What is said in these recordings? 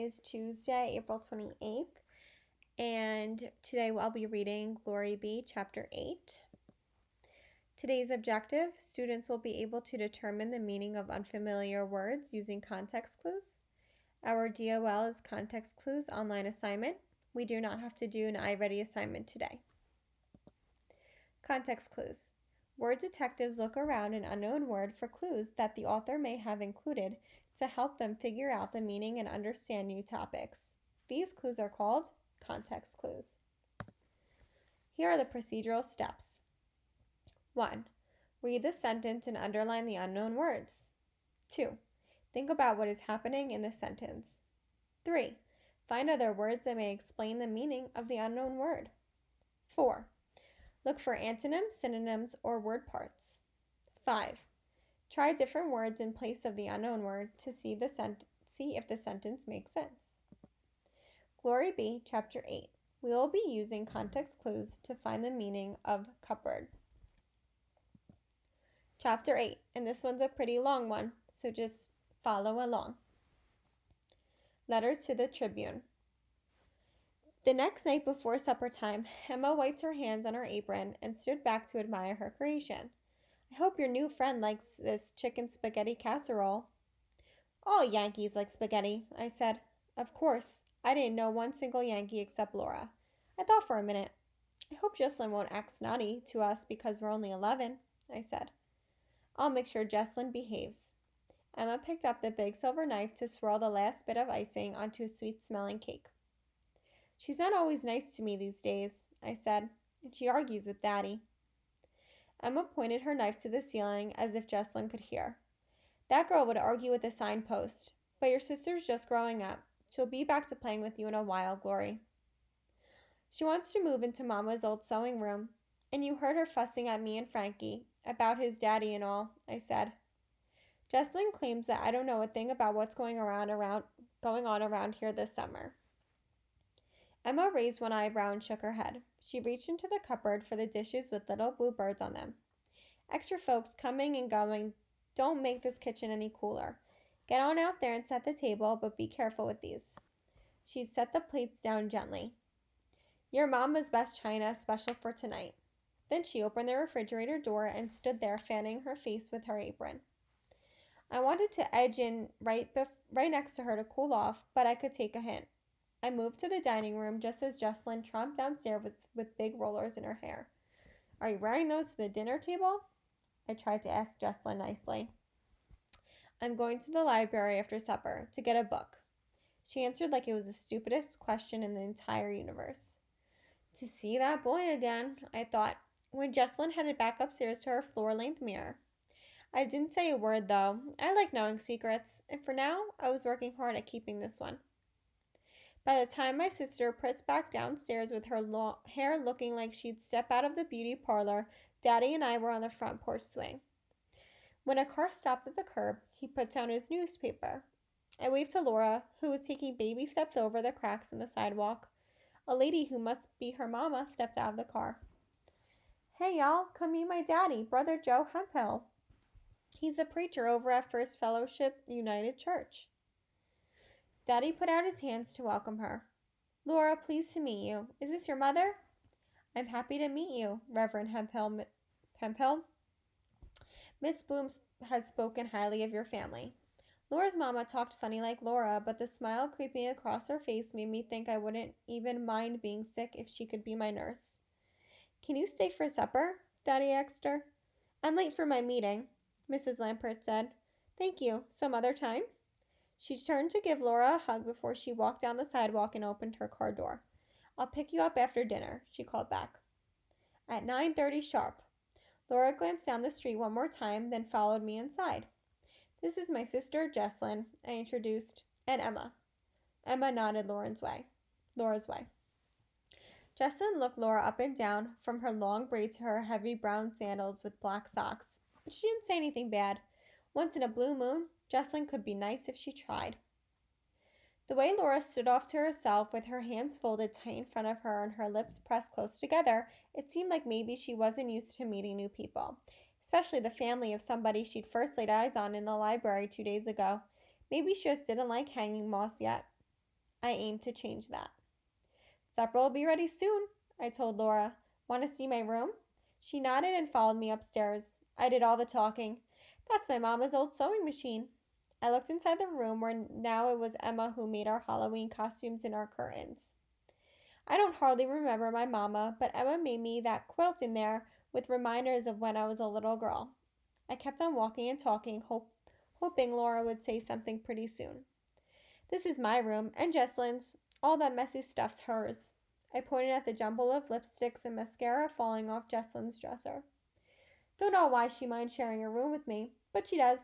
is Tuesday, April 28th, and today I'll be reading Glory Be, Chapter 8. Today's objective, students will be able to determine the meaning of unfamiliar words using context clues. Our DOL is Context Clues online assignment. We do not have to do an iReady assignment today. Context clues. Word detectives look around an unknown word for clues that the author may have included to help them figure out the meaning and understand new topics. These clues are called context clues. Here are the procedural steps. 1. Read the sentence and underline the unknown words. 2. Think about what is happening in the sentence. 3. Find other words that may explain the meaning of the unknown word. 4. Look for antonyms, synonyms, or word parts. 5. Try different words in place of the unknown word to see if the sentence makes sense. Glory Be, Chapter 8. We will be using context clues to find the meaning of cupboard. Chapter 8, and this one's a pretty long one, so just follow along. Letters to the Tribune. The next night before supper time, Emma wiped her hands on her apron and stood back to admire her creation. I hope your new friend likes this chicken spaghetti casserole. All Yankees like spaghetti, I said. Of course, I didn't know one single Yankee except Laura. I thought for a minute. I hope Jesslyn won't act snotty to us because we're only 11, I said. I'll make sure Jesslyn behaves. Emma picked up the big silver knife to swirl the last bit of icing onto a sweet-smelling cake. She's not always nice to me these days, I said, and she argues with Daddy. Emma pointed her knife to the ceiling as if Jesslyn could hear. That girl would argue with a signpost, but your sister's just growing up. She'll be back to playing with you in a while, Glory. She wants to move into Mama's old sewing room, and you heard her fussing at me and Frankie about his daddy and all, I said. Jesslyn claims that I don't know a thing about what's going on around here this summer. Emma raised one eyebrow and shook her head. She reached into the cupboard for the dishes with little blue birds on them. Extra folks coming and going don't make this kitchen any cooler. Get on out there and set the table, but be careful with these. She set the plates down gently. Your Mama's best china, special for tonight. Then she opened the refrigerator door and stood there fanning her face with her apron. I wanted to edge in right next to her to cool off, but I could take a hint. I moved to the dining room just as Jesslyn tromped downstairs with big rollers in her hair. Are you wearing those to the dinner table? I tried to ask Jesslyn nicely. I'm going to the library after supper to get a book. She answered like it was the stupidest question in the entire universe. To see that boy again, I thought, when Jesslyn headed back upstairs to her floor-length mirror. I didn't say a word, though. I like knowing secrets, and for now, I was working hard at keeping this one. By the time my sister pritzed back downstairs with her hair looking like she'd step out of the beauty parlor, Daddy and I were on the front porch swing. When a car stopped at the curb, he put down his newspaper. I waved to Laura, who was taking baby steps over the cracks in the sidewalk. A lady who must be her mama stepped out of the car. Hey, y'all, come meet my daddy, Brother Joe Hemphill. He's a preacher over at First Fellowship United Church. Daddy put out his hands to welcome her. Laura, pleased to meet you. Is this your mother? I'm happy to meet you, Reverend Hemphill. Miss Bloom has spoken highly of your family. Laura's mama talked funny like Laura, but the smile creeping across her face made me think I wouldn't even mind being sick if she could be my nurse. Can you stay for supper? Daddy asked her. I'm late for my meeting, Mrs. Lampert said. Thank you. Some other time? She turned to give Laura a hug before she walked down the sidewalk and opened her car door. I'll pick you up after dinner, she called back. At 9:30 sharp. Laura glanced down the street one more time, then followed me inside. This is my sister, Jesslyn, I introduced, and Emma. Emma nodded Laura's way. Jesslyn looked Laura up and down, from her long braid to her heavy brown sandals with black socks, but she didn't say anything bad. Once in a blue moon, Jesslyn could be nice if she tried. The way Laura stood off to herself with her hands folded tight in front of her and her lips pressed close together, it seemed like maybe she wasn't used to meeting new people, especially the family of somebody she'd first laid eyes on in the library 2 days ago. Maybe she just didn't like hanging moss yet. I aim to change that. Supper will be ready soon, I told Laura. Want to see my room? She nodded and followed me upstairs. I did all the talking. That's my mama's old sewing machine. I looked inside the room where now it was Emma who made our Halloween costumes and our curtains. I don't hardly remember my mama, but Emma made me that quilt in there with reminders of when I was a little girl. I kept on walking and talking, hoping Laura would say something pretty soon. This is my room, and Jesslyn's. All that messy stuff's hers. I pointed at the jumble of lipsticks and mascara falling off Jesslyn's dresser. Don't know why she minds sharing a room with me, but she does.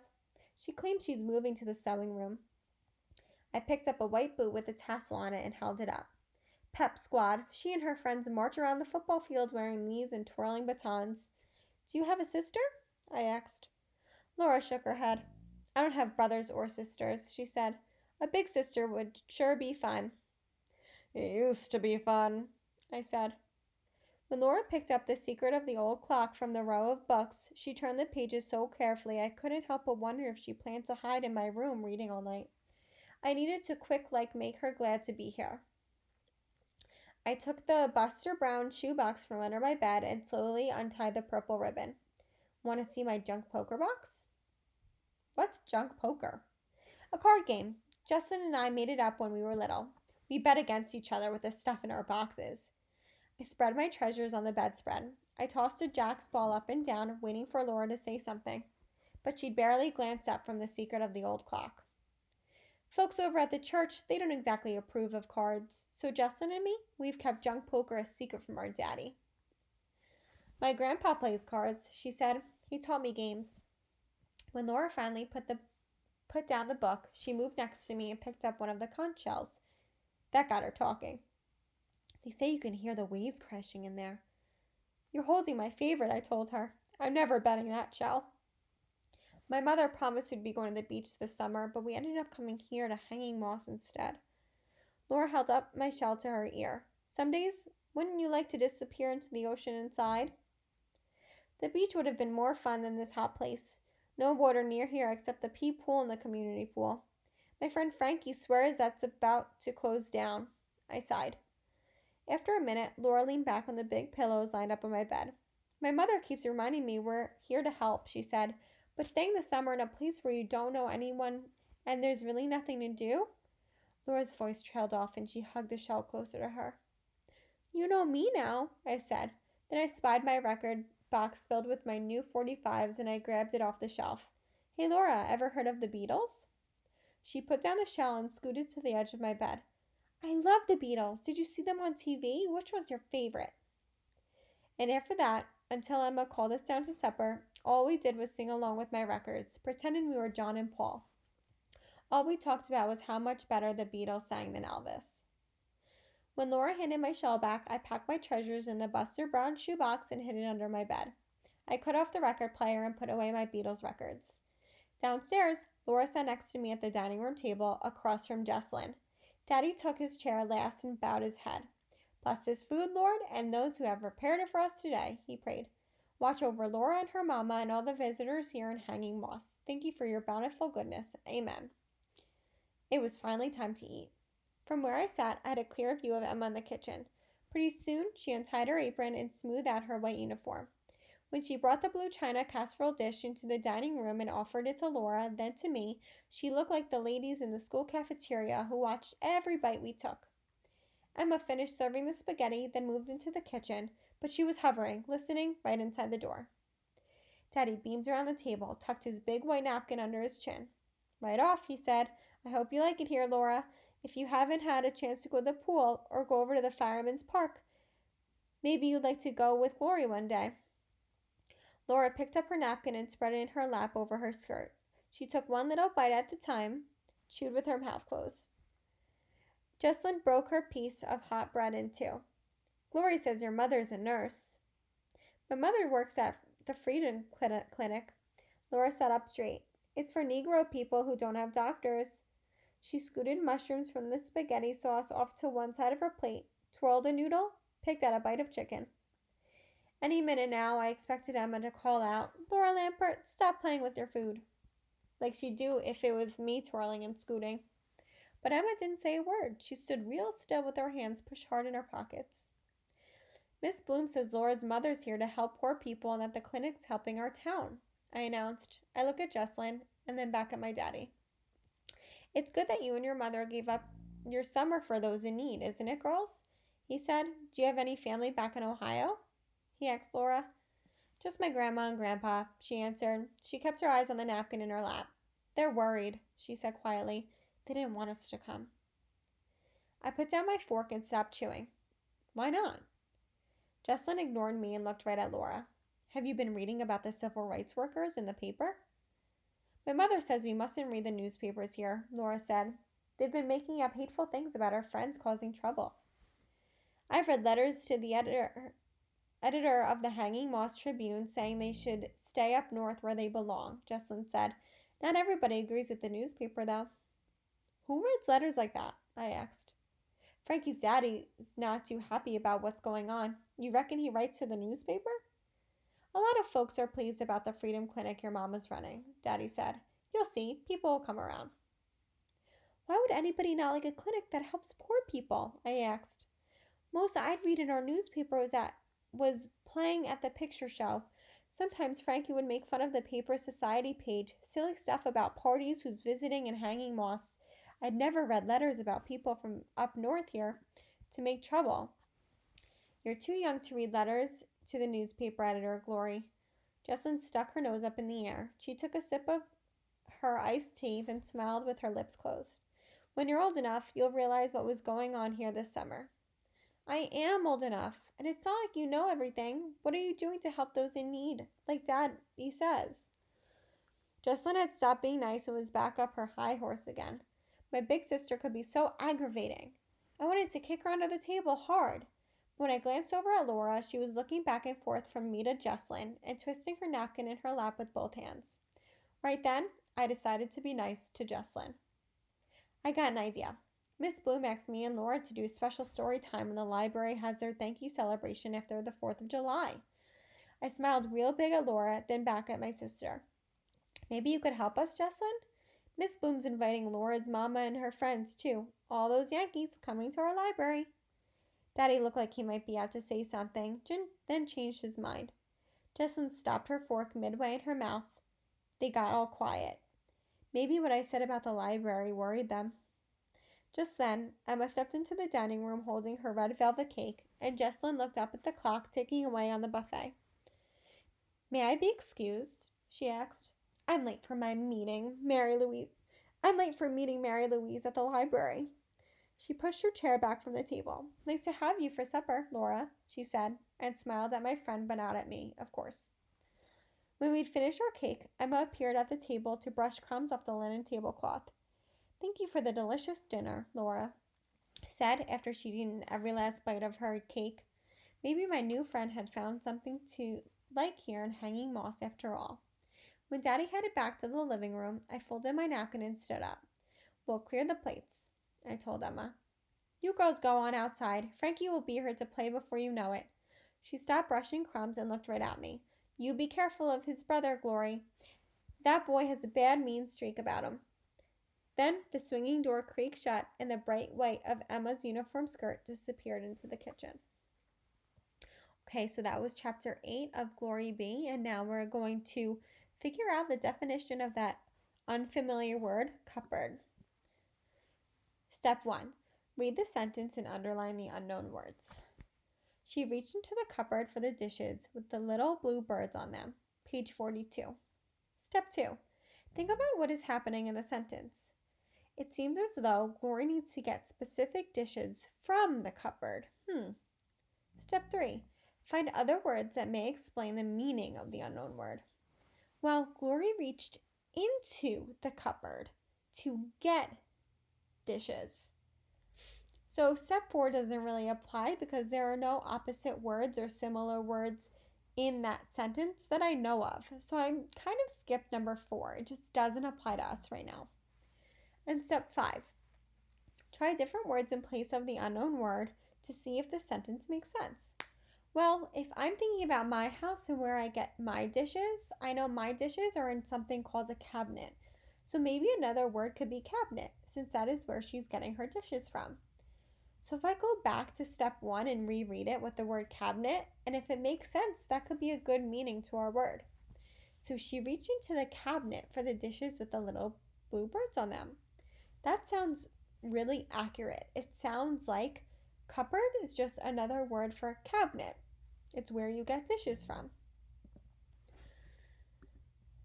She claims she's moving to the sewing room. I picked up a white boot with a tassel on it and held it up. Pep squad. She and her friends march around the football field wearing these and twirling batons. Do you have a sister? I asked. Laura shook her head. I don't have brothers or sisters, she said. A big sister would sure be fun. It used to be fun, I said. When Laura picked up The Secret of the Old Clock from the row of books, she turned the pages so carefully I couldn't help but wonder if she planned to hide in my room reading all night. I needed to make her glad to be here. I took the Buster Brown shoebox from under my bed and slowly untied the purple ribbon. Want to see my junk poker box? What's junk poker? A card game. Justin and I made it up when we were little. We bet against each other with the stuff in our boxes. I spread my treasures on the bedspread. I tossed a jack's ball up and down, waiting for Laura to say something, but she barely glanced up from The Secret of the Old Clock. Folks over at the church, they don't exactly approve of cards, so Justin and me, we've kept junk poker a secret from our daddy. My grandpa plays cards, she said. He taught me games. When Laura finally put down the book, she moved next to me and picked up one of the conch shells. That got her talking. They say you can hear the waves crashing in there. You're holding my favorite, I told her. I'm never betting that shell. My mother promised we'd be going to the beach this summer, but we ended up coming here to Hanging Moss instead. Laura held up my shell to her ear. Some days, wouldn't you like to disappear into the ocean inside? The beach would have been more fun than this hot place. No water near here except the pea pool and the community pool. My friend Frankie swears that's about to close down. I sighed. After a minute, Laura leaned back on the big pillows lined up on my bed. My mother keeps reminding me we're here to help, she said, but staying the summer in a place where you don't know anyone and there's really nothing to do? Laura's voice trailed off and she hugged the shell closer to her. You know me now, I said. Then I spied my record box filled with my new 45s and I grabbed it off the shelf. Hey Laura, ever heard of the Beatles? She put down the shell and scooted to the edge of my bed. I love the Beatles. Did you see them on TV? Which one's your favorite? And after that, until Emma called us down to supper, all we did was sing along with my records, pretending we were John and Paul. All we talked about was how much better the Beatles sang than Elvis. When Laura handed my shell back, I packed my treasures in the Buster Brown shoebox and hid it under my bed. I cut off the record player and put away my Beatles records. Downstairs, Laura sat next to me at the dining room table across from Jesslyn. Daddy took his chair last and bowed his head. Bless this food, Lord, and those who have prepared it for us today, he prayed. Watch over Laura and her mama and all the visitors here in Hanging Moss. Thank you for your bountiful goodness. Amen. It was finally time to eat. From where I sat, I had a clear view of Emma in the kitchen. Pretty soon, she untied her apron and smoothed out her white uniform. When she brought the blue china casserole dish into the dining room and offered it to Laura, then to me, she looked like the ladies in the school cafeteria who watched every bite we took. Emma finished serving the spaghetti, then moved into the kitchen, but she was hovering, listening, right inside the door. Daddy beamed around the table, tucked his big white napkin under his chin. Right off, he said. I hope you like it here, Laura. If you haven't had a chance to go to the pool or go over to the Fireman's Park, maybe you'd like to go with Glory one day. Laura picked up her napkin and spread it in her lap over her skirt. She took one little bite at a time, chewed with her mouth closed. Jesslyn broke her piece of hot bread in two. Glory says your mother's a nurse. My mother works at the Freedom Clinic. Laura sat up straight. It's for Negro people who don't have doctors. She scooted mushrooms from the spaghetti sauce off to one side of her plate, twirled a noodle, picked out a bite of chicken. Any minute now, I expected Emma to call out, Laura Lampert, stop playing with your food. Like she'd do if it was me twirling and scooting. But Emma didn't say a word. She stood real still with her hands pushed hard in her pockets. Miss Bloom says Laura's mother's here to help poor people and that the clinic's helping our town, I announced. I look at Jesslyn and then back at my daddy. It's good that you and your mother gave up your summer for those in need, isn't it, girls? He said. Do you have any family back in Ohio? He asked Laura. Just my grandma and grandpa, she answered. She kept her eyes on the napkin in her lap. They're worried, she said quietly. They didn't want us to come. I put down my fork and stopped chewing. Why not? Jesslyn ignored me and looked right at Laura. Have you been reading about the civil rights workers in the paper? My mother says we mustn't read the newspapers here, Laura said. They've been making up hateful things about our friends causing trouble. I've read letters to the editor of the Hanging Moss Tribune saying they should stay up north where they belong, Jesslyn said. Not everybody agrees with the newspaper, though. Who writes letters like that? I asked. Frankie's daddy is not too happy about what's going on. You reckon he writes to the newspaper? A lot of folks are pleased about the Freedom Clinic your mom is running, Daddy said. You'll see, people will come around. Why would anybody not like a clinic that helps poor people? I asked. Most I'd read in our newspaper was playing at the picture show. Sometimes Frankie would make fun of the paper's society page, silly stuff about parties, who's visiting, and hanging moss. I'd never read letters about people from up north here to make trouble. You're too young to read letters to the newspaper editor, Glory. Jesslyn stuck her nose up in the air. She took a sip of her iced tea, then smiled with her lips closed. When you're old enough, you'll realize what was going on here this summer. I am old enough, and it's not like you know everything. What are you doing to help those in need? Like Daddy says. Jesslyn had stopped being nice and was back up her high horse again. My big sister could be so aggravating. I wanted to kick her under the table hard. When I glanced over at Laura, she was looking back and forth from me to Jesslyn and twisting her napkin in her lap with both hands. Right then, I decided to be nice to Jesslyn. I got an idea. Miss Bloom asked me and Laura to do a special story time when the library has their thank you celebration after the 4th of July. I smiled real big at Laura, then back at my sister. Maybe you could help us, Jesslyn? Miss Bloom's inviting Laura's mama and her friends, too. All those Yankees coming to our library. Daddy looked like he might be out to say something, then changed his mind. Jesslyn stopped her fork midway in her mouth. They got all quiet. Maybe what I said about the library worried them. Just then, Emma stepped into the dining room holding her red velvet cake, and Jesslyn looked up at the clock ticking away on the buffet. May I be excused? She asked. I'm late for meeting Mary Louise at the library. She pushed her chair back from the table. Nice to have you for supper, Laura, she said, and smiled at my friend but not at me, of course. When we'd finished our cake, Emma appeared at the table to brush crumbs off the linen tablecloth. Thank you for the delicious dinner, Laura said after she'd eaten every last bite of her cake. Maybe my new friend had found something to like here in Hanging Moss after all. When Daddy headed back to the living room, I folded my napkin and stood up. We'll clear the plates, I told Emma. You girls go on outside. Frankie will be here to play before you know it. She stopped brushing crumbs and looked right at me. You be careful of his brother, Glory. That boy has a bad mean streak about him. Then the swinging door creaked shut and the bright white of Emma's uniform skirt disappeared into the kitchen. Okay, so that was chapter 8 of Glory Be, and now we're going to figure out the definition of that unfamiliar word, cupboard. Step 1. Read the sentence and underline the unknown words. She reached into the cupboard for the dishes with the little blue birds on them. Page 42. Step 2. Think about what is happening in the sentence. It seems as though Glory needs to get specific dishes from the cupboard. Step 3. Find other words that may explain the meaning of the unknown word. Well, Glory reached into the cupboard to get dishes. So step 4 doesn't really apply because there are no opposite words or similar words in that sentence that I know of. So I kind of skipped number 4. It just doesn't apply to us right now. And step 5. Try different words in place of the unknown word to see if the sentence makes sense. Well, if I'm thinking about my house and where I get my dishes, I know my dishes are in something called a cabinet. So maybe another word could be cabinet, since that is where she's getting her dishes from. So if I go back to step one and reread it with the word cabinet, and if it makes sense, that could be a good meaning to our word. So she reached into the cabinet for the dishes with the little blue birds on them. That sounds really accurate. It sounds like cupboard is just another word for cabinet. It's where you get dishes from.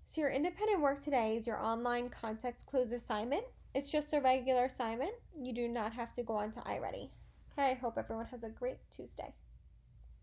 So your independent work today is your online context clues assignment. It's just a regular assignment. You do not have to go on to iReady. Okay, I hope everyone has a great Tuesday.